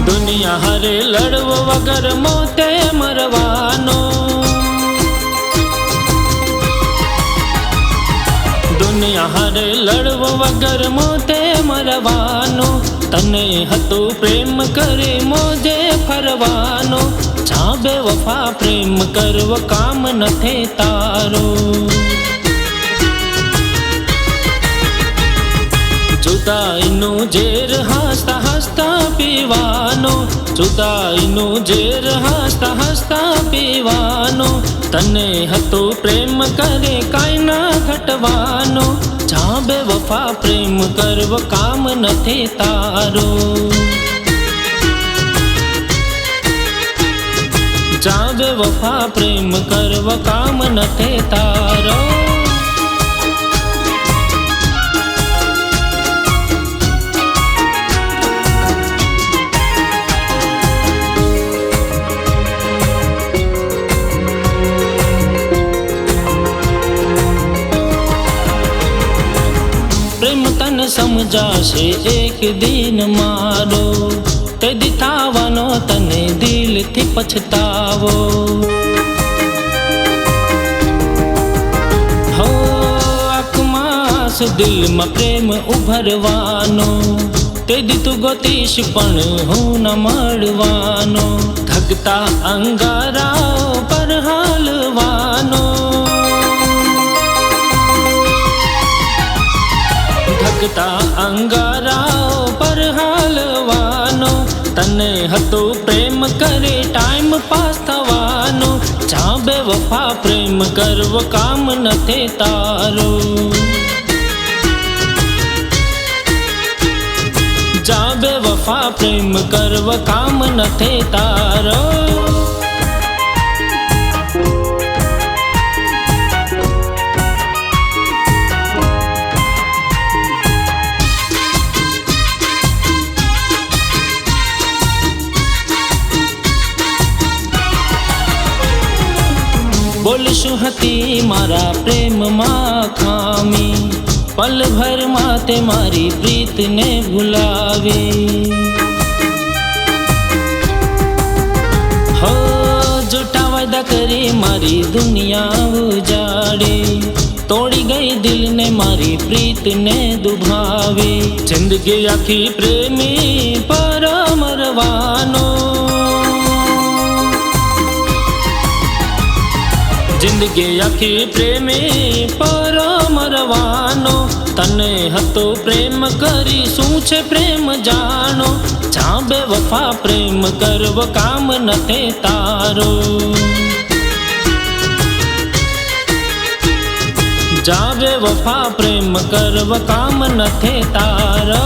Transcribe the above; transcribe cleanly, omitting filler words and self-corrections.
દુનિયા હારે લડવો વગર મોતે મરવાનો, દુનિયા હારે લડવો વગર મોતે મરવાનો, તને હતું પ્રેમ કરી મોજે ફરવાનો, જા બેવફા પ્રેમ કરવો કામ નથી તારો, જુદાઈનું ઝેર હસતા હસતા પીવાનો, જુદાઈનું ઝેર હસતા હસતા પીવાનો, તને હતું પ્રેમ કરે કાંઈ ના ઘટવાનો, જા બેવફા પ્રેમ કરવો કામ નથી તારો, જા બેવફા પ્રેમ કરવો કામ નથી તારો. પ્રેમ તને સમજાશે એક દિન મારો, તે દી થાવાનો તને દિલથી પછતાવો, હો આંખમાં દિલમાં પ્રેમ ઉભરવાનો, તે દી તું ગોતીશ પણ હું ન મળવાનો, ધગતા અંગારાઓ પર હાલવાનો, ધગતા અંગારાઓ પર હાલવાનો, તને હતું પ્રેમ કરે ટાઈમ પાસ થવાનો, જા બેવફા પ્રેમ કરવો કામ નથી તારો, જા બેવફા પ્રેમ કરવો કામ નથી તારો. બોલ શું હતી મારા પ્રેમમાં ખામી, પલભરમાં તે મારી પ્રીતને ભૂલાવી, હો જૂઠા વાયદા કરી મારી દુનિયા ઉજાડી, તોડી ગઈ દિલને મારી પ્રીતને દુભાવી, જિંદગી આખી પ્રેમી પર મરવાનો, જિંદગી આખી પ્રેમી પર મરવાનો, તને હતો પ્રેમ કરી શું છે પ્રેમ જાણો, જા બેવફા પ્રેમ કરવો કામ નથી તારો, જા બેવફા પ્રેમ કરવો કામ નથી તારો.